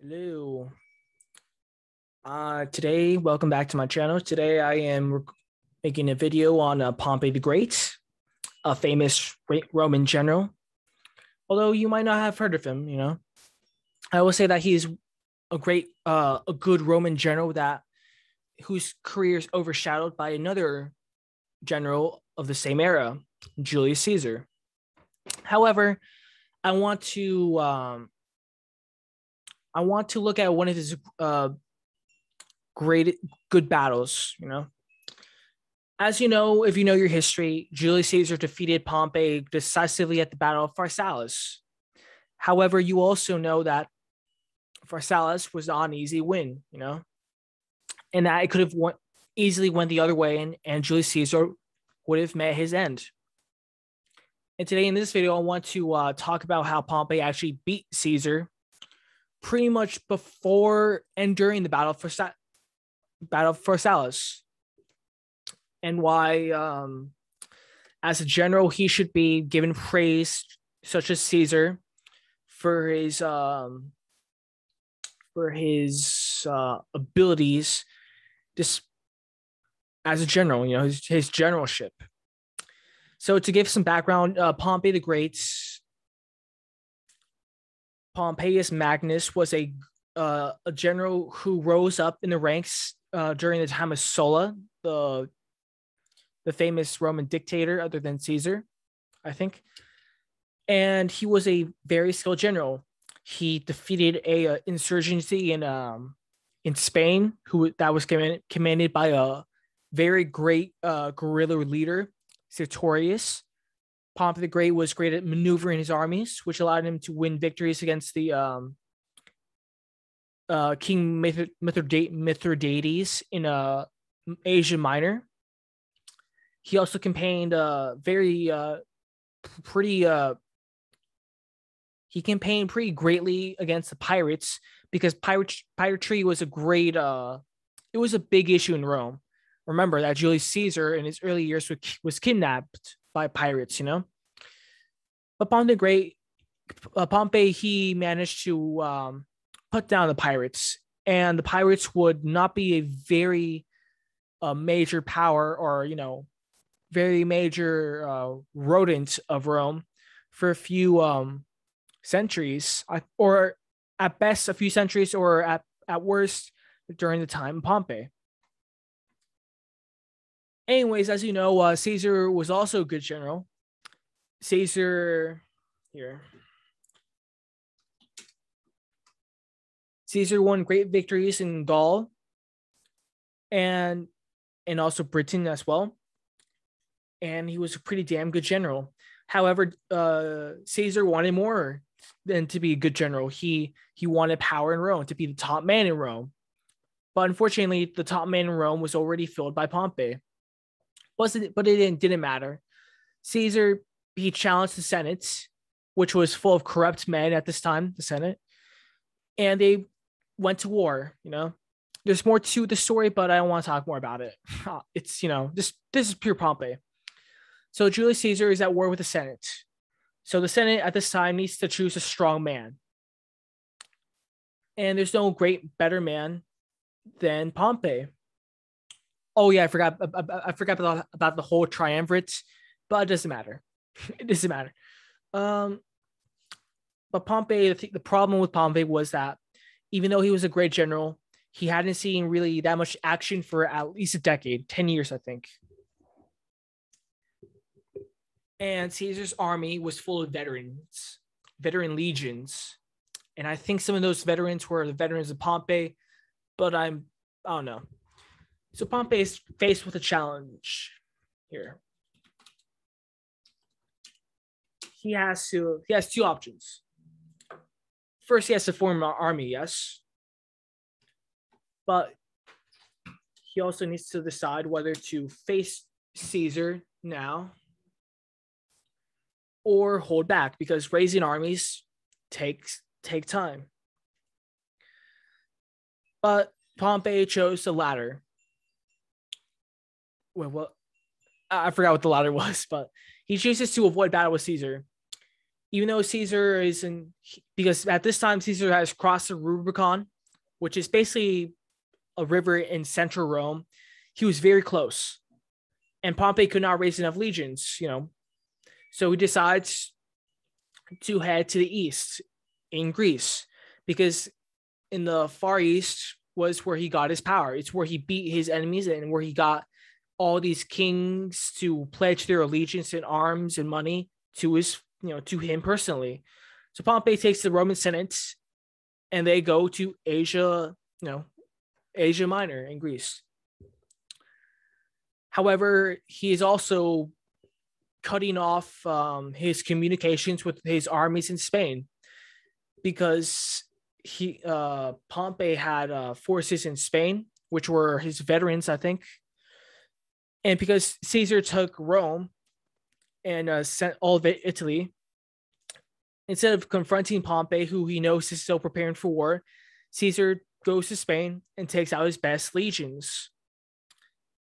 Hello. Today, welcome back to my channel. Today, I am making a video on Pompey the Great, a famous Roman general. Although you might not have heard of him, I will say that he's a good Roman general whose career is overshadowed by another general of the same era, Julius Caesar. However, I want to look at one of his good battles. As you know, if you know your history, Julius Caesar defeated Pompey decisively at the Battle of Pharsalus. However, you also know that Pharsalus was not an easy win, and that it could have easily went the other way, and Julius Caesar would have met his end. And today in this video, I want to talk about how Pompey actually beat Caesar pretty much before and during the Battle of Pharsalus, and why, as a general, he should be given praise, such as Caesar, for his abilities, just as a general, his generalship. So to give some background, Pompey the Great, Pompeius Magnus, was a general who rose up in the ranks during the time of Sulla, the famous Roman dictator, other than Caesar, I think. And he was a very skilled general. He defeated a insurgency in Spain, that was commanded by a very great guerrilla leader, Sertorius. Pompey the Great was great at maneuvering his armies, which allowed him to win victories against the King Mithridates in Asia Minor. He also campaigned pretty greatly against the pirates, because piratry was it was a big issue in Rome. Remember that Julius Caesar in his early years was kidnapped by pirates, But Pompey, he managed to put down the pirates, and the pirates would not be a very major power, or very major rodent of Rome for a few centuries, or at best a few centuries, or at worst during the time of Pompey. Anyways, as you know, Caesar was also a good general. Caesar won great victories in Gaul and also Britain as well. And he was a pretty damn good general. However, Caesar wanted more than to be a good general. He wanted power in Rome, to be the top man in Rome. But unfortunately, the top man in Rome was already filled by Pompey. But it didn't matter. Caesar, he challenged the Senate, which was full of corrupt men at this time, the Senate, and they went to war. There's more to the story, but I don't want to talk more about it. It's this is pure Pompey. So Julius Caesar is at war with the Senate. So the Senate at this time needs to choose a strong man, and there's no better man than Pompey. Oh yeah, I forgot about the whole triumvirate, but it doesn't matter. It doesn't matter. But Pompey, the problem with Pompey was that even though he was a great general, he hadn't seen really that much action for at least a decade, 10 years, I think. And Caesar's army was full of veteran legions. And I think some of those veterans were the veterans of Pompey, but I don't know. So Pompey is faced with a challenge here. He has two options. First, he has to form an army, yes. But he also needs to decide whether to face Caesar now or hold back, because raising armies take time. But Pompey chose the latter. Well, I forgot what the latter was, but he chooses to avoid battle with Caesar. even though Caesar isn't, because at this time Caesar has crossed the Rubicon, which is basically a river in central Rome. He was very close, and Pompey could not raise enough legions, so he decides to head to the east in Greece, because in the Far East was where he got his power. It's where he beat his enemies and where he got all these kings to pledge their allegiance and arms and money to to him personally. So Pompey takes the Roman Senate and they go to Asia, Asia Minor in Greece. However, he is also cutting off his communications with his armies in Spain, because Pompey had forces in Spain, which were his veterans, I think. And because Caesar took Rome and sent all of Italy, instead of confronting Pompey, who he knows is still preparing for war, Caesar goes to Spain and takes out his best legions.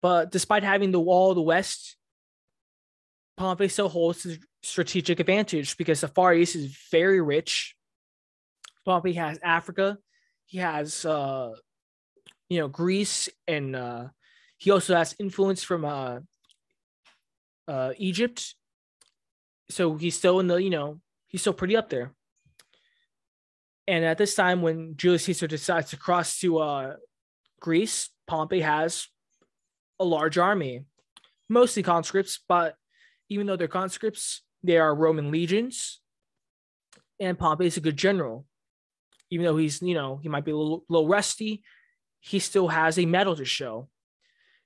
But despite having the wall of the West, Pompey still holds the strategic advantage because the Far East is very rich. Pompey has Africa. He has, Greece, and he also has influence from Egypt. So he's still he's still pretty up there. And at this time, when Julius Caesar decides to cross to Greece, Pompey has a large army, mostly conscripts, but even though they're conscripts, they are Roman legions. And Pompey is a good general. Even though he's, he might be a little rusty, he still has a medal to show.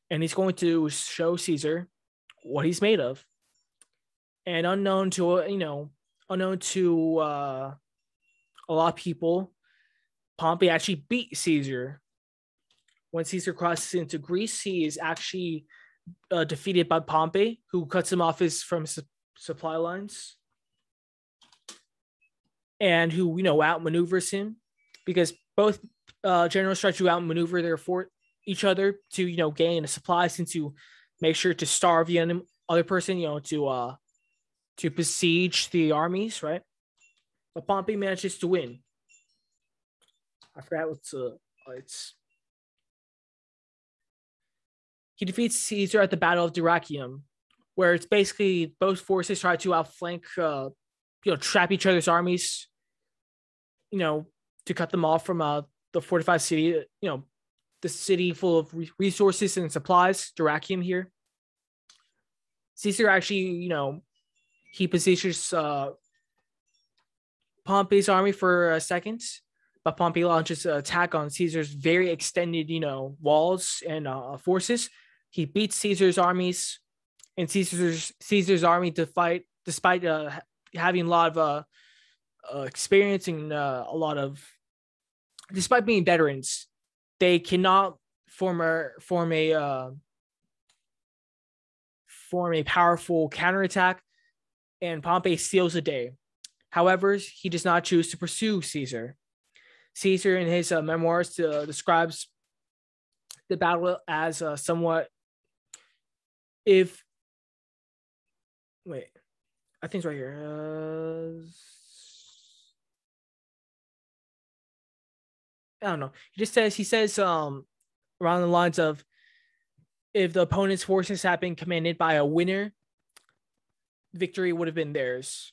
And he's going to show Caesar what he's made of. And unknown to a lot of people, Pompey actually beat Caesar. When Caesar crosses into Greece, he is actually defeated by Pompey, who cuts him off from supply lines, and who outmaneuvers him, because both generals try to outmaneuver each other to gain supplies and to make sure to starve the other person, to besiege the armies, right? But Pompey manages to win. I forgot it's. He defeats Caesar at the Battle of Dyrrhachium, where it's basically both forces try to outflank, trap each other's armies, to cut them off from the fortified city, the city full of resources and supplies, Dyrrhachium here. Caesar actually, he positions Pompey's army for a second, but Pompey launches an attack on Caesar's very extended, walls and forces. He beats Caesar's armies, and Caesar's army to fight, despite having a lot of experience and despite being veterans, they cannot form a powerful counterattack, and Pompey steals the day. However, he does not choose to pursue Caesar. Caesar, in his memoirs, describes the battle as somewhat. I think it's right here. I don't know. He says around the lines of, if the opponent's forces had been commanded by a winner, victory would have been theirs.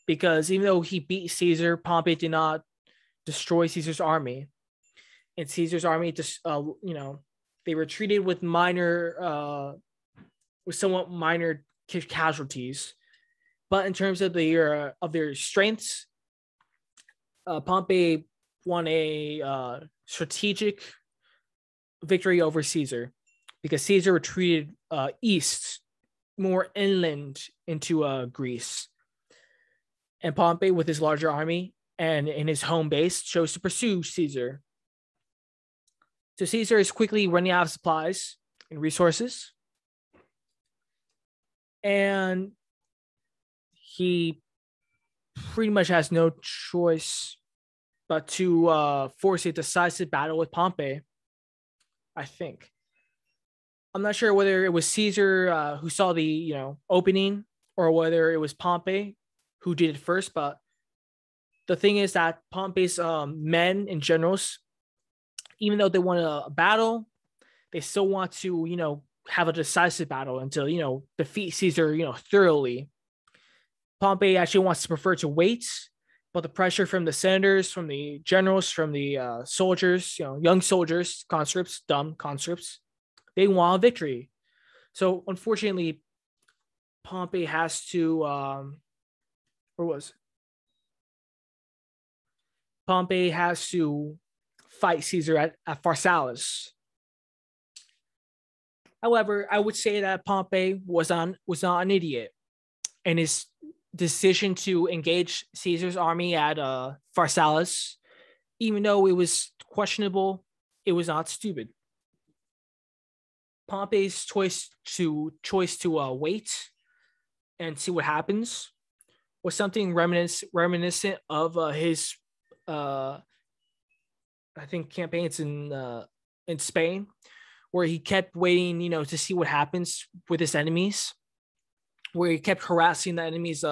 Because even though he beat Caesar, Pompey did not destroy Caesar's army. And Caesar's army just, they retreated with somewhat minor casualties. But in terms of their strengths, Pompey won a strategic victory over Caesar, because Caesar retreated east, more inland into Greece. And Pompey, with his larger army and in his home base, chose to pursue Caesar. So Caesar is quickly running out of supplies and resources. And he pretty much has no choice but to force a decisive battle with Pompey, I think. I'm not sure whether it was Caesar who saw the opening, or whether it was Pompey who did it first, but the thing is that Pompey's men and generals, even though they want a battle, they still want to, have a decisive battle and to, defeat Caesar, thoroughly. Pompey actually wants to prefer to wait, but the pressure from the senators, from the generals, from the soldiers, young soldiers, conscripts, dumb conscripts, they want a victory. So unfortunately, Pompey has to, where was it? Pompey has to fight Caesar at Pharsalus. However, I would say that Pompey was not an idiot, and his decision to engage Caesar's army at Pharsalus, even though it was questionable, it was not stupid. Pompey's choice to wait and see what happens was something reminiscent of his I think campaigns in Spain, where he kept waiting, to see what happens with his enemies, where he kept harassing the enemy's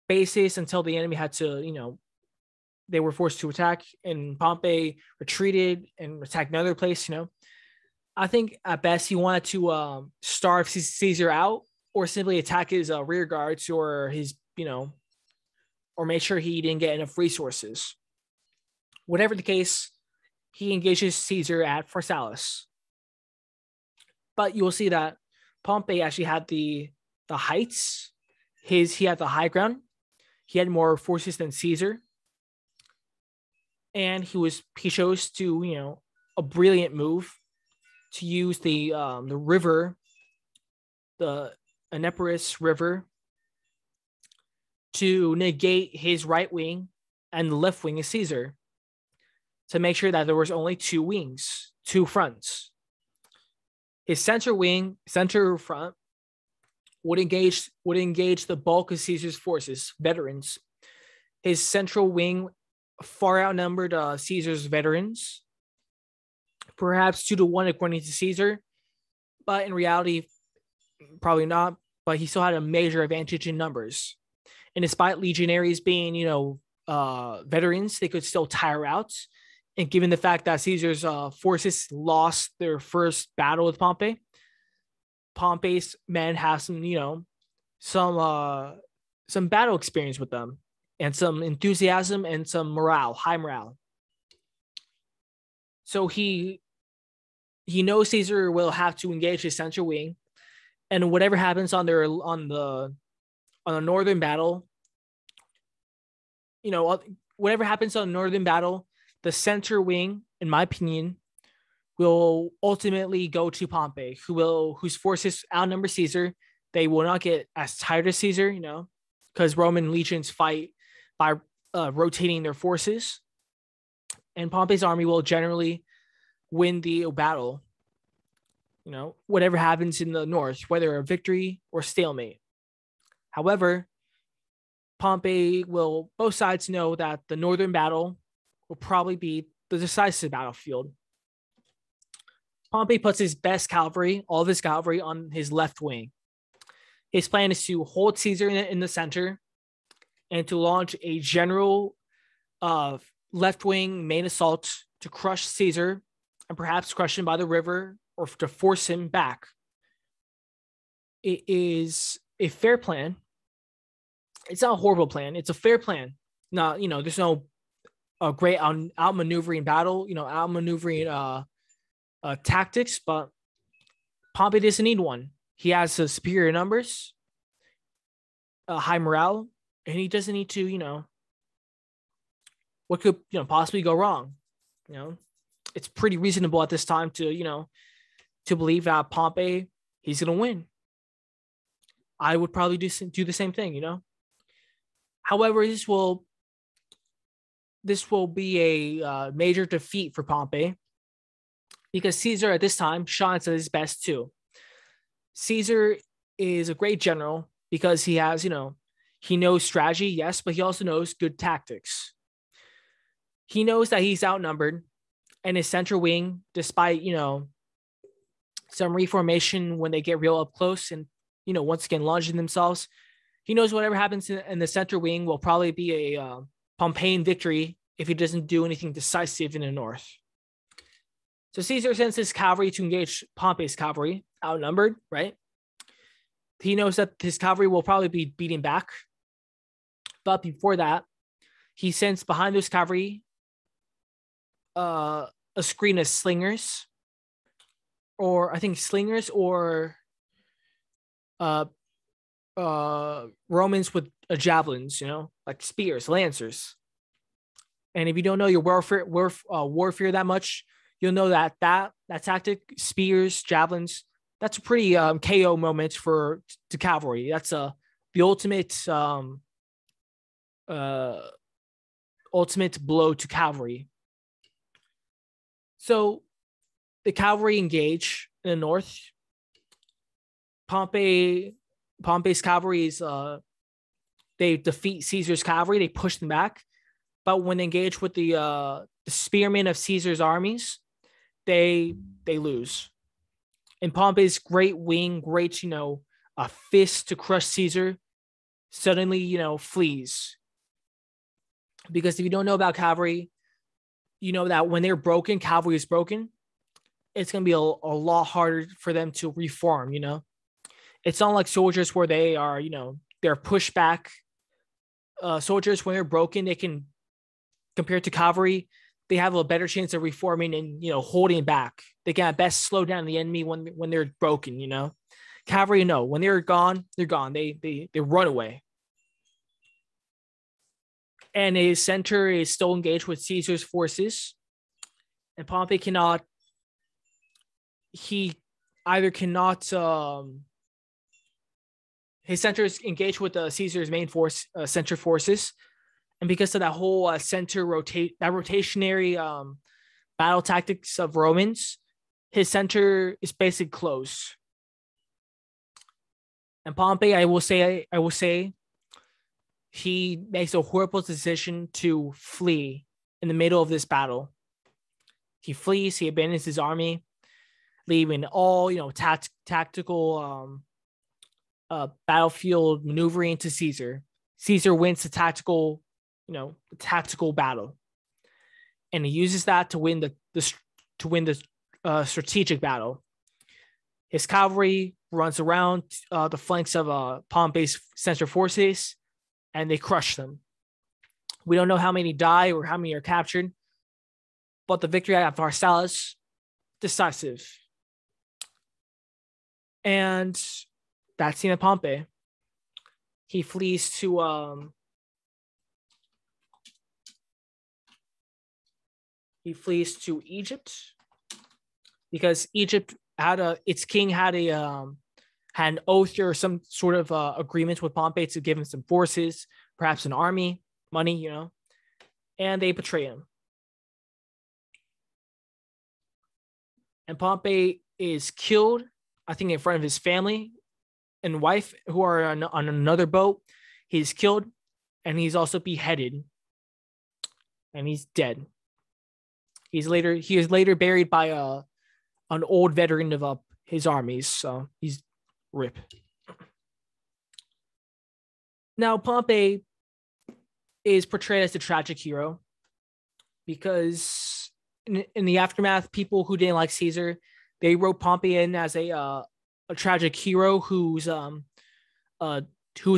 bases until the enemy had to, they were forced to attack, and Pompey retreated and attacked another place. I think at best he wanted to starve Caesar out, or simply attack his rear guards, or his, or make sure he didn't get enough resources. Whatever the case, he engages Caesar at Pharsalus. But you will see that Pompey actually had the heights. He had the high ground. He had more forces than Caesar. And he chose to, a brilliant move to use the river, the Eniperus River, to negate his right wing and the left wing of Caesar, to make sure that there was only two wings, two fronts. His center front would engage the bulk of Caesar's forces, veterans. His central wing far outnumbered Caesar's veterans, perhaps 2-1 according to Caesar, but in reality, probably not. But he still had a major advantage in numbers. And despite legionaries being, veterans, they could still tire out. And given the fact that Caesar's forces lost their first battle with Pompey, Pompey's men have some, some battle experience with them, and some enthusiasm and some morale, high morale. So he knows Caesar will have to engage his central wing, and whatever happens on the northern battle, whatever happens on the northern battle, the center wing, in my opinion, will ultimately go to Pompey, whose forces outnumber Caesar. They will not get as tired as Caesar, because Roman legions fight by rotating their forces, and Pompey's army will generally win the battle. Whatever happens in the north, whether a victory or stalemate. However, both sides know that the northern battle will probably be the decisive battlefield. Pompey puts his best cavalry, all of his cavalry, on his left wing. His plan is to hold Caesar in the center and to launch a general left wing main assault to crush Caesar and perhaps crush him by the river, or to force him back. It is a fair plan. It's not a horrible plan. It's a fair plan. Not, there's no great outmaneuvering battle, outmaneuvering tactics, but Pompey doesn't need one. He has superior numbers, high morale, and he doesn't need to, what could possibly go wrong. It's pretty reasonable at this time to believe that Pompey, he's gonna win. I would probably do the same thing. However, this will be a major defeat for Pompey, because Caesar at this time shines at his best too. Caesar is a great general because he has, he knows strategy, yes, but he also knows good tactics. He knows that he's outnumbered, and his central wing, despite, some reformation when they get real up close and, once again, launching themselves, He knows whatever happens in the center wing will probably be a Pompeian victory if he doesn't do anything decisive in the north. So Caesar sends his cavalry to engage Pompey's cavalry, outnumbered, right? He knows that his cavalry will probably be beating back. But before that, he sends behind those cavalry a screen of slingers, or I think slingers or Romans with javelins, like spears, lancers. And if you don't know your warfare that much, you'll know that tactic, spears, javelins, that's a pretty KO moment for the cavalry. That's the ultimate blow to cavalry. So the cavalry engage in the north. Pompey's cavalry is they defeat Caesar's cavalry. They push them back, but when they engage with the spearmen of Caesar's armies, they lose. And Pompey's great wing, great a fist to crush Caesar, suddenly flees. Because if you don't know about cavalry, you know that when they're broken, cavalry is broken, it's going to be a lot harder for them to reform, It's not like soldiers where they are, they're pushed back. Soldiers, when they're broken, they can, compared to cavalry, they have a better chance of reforming and, holding back. They can at best slow down the enemy when they're broken, Cavalry, no, when they're gone, they're gone. They run away. And his center is still engaged with Caesar's forces. And Pompey cannot his center is engaged with Caesar's main force, center forces. And because of that whole rotationary battle tactics of Romans, his center is basically closed. And Pompey, I will say, he makes a horrible decision to flee in the middle of this battle. He flees, he abandons his army, leaving all, tactical battlefield maneuvering to Caesar. Caesar wins the tactical battle. And he uses that to win the strategic battle. His cavalry runs around the flanks of Pompey's center forces, and they crush them. We don't know how many die or how many are captured, but the victory at Pharsalus, decisive. And that's the end of Pompey. He flees to Egypt because Egypt its king had an oath or some sort of agreement with Pompey to give him some forces, perhaps an army, money, and they betray him. And Pompey is killed, I think, in front of his family and wife who are on another boat. He's killed, and he's also beheaded, and he's dead. He is later buried by an old veteran of his armies, so he's RIP. Now, Pompey is portrayed as the tragic hero because in the aftermath, people who didn't like Caesar, they wrote Pompey in as a tragic hero who's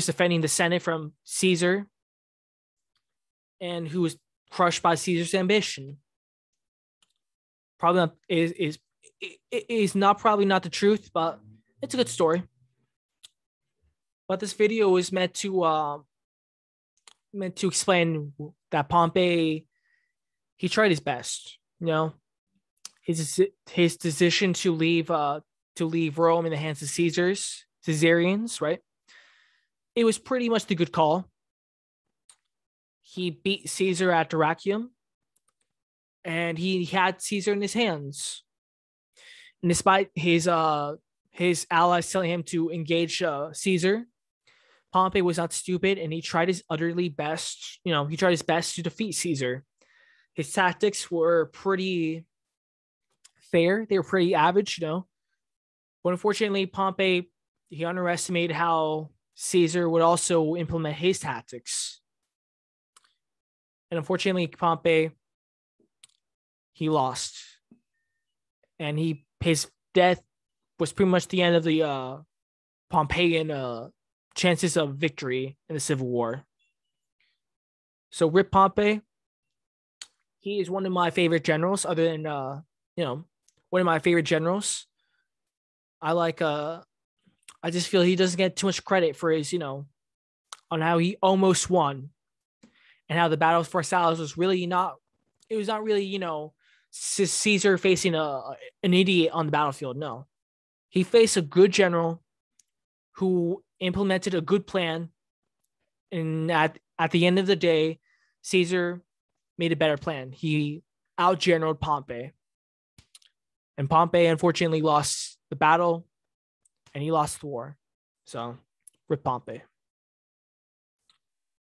defending the Senate from Caesar and who was crushed by Caesar's ambition. Probably not, is not probably not the truth, but it's a good story. But this video is meant to explain that Pompey, he tried his best. His decision to leave Rome in the hands of Caesarians, right? It was pretty much the good call. He beat Caesar at Dyrrhachium, and he had Caesar in his hands. And despite his allies telling him to engage Caesar, Pompey was not stupid, and he tried his utterly best. He tried his best to defeat Caesar. His tactics were pretty fair. They were pretty average, But unfortunately, Pompey, he underestimated how Caesar would also implement his tactics. And unfortunately, Pompey, he lost. And his death was pretty much the end of the Pompeian chances of victory in the Civil War. So rip Pompey. He is one of my favorite generals, other than one of my favorite generals. I just feel he doesn't get too much credit for his, on how he almost won and how the Battle of Pharsalus was really not, it was not really, Caesar facing an idiot on the battlefield. No, he faced a good general who implemented a good plan. And at the end of the day, Caesar made a better plan. He outgeneraled Pompey. And Pompey, unfortunately, lost the battle and he lost the war. So, rip Pompey.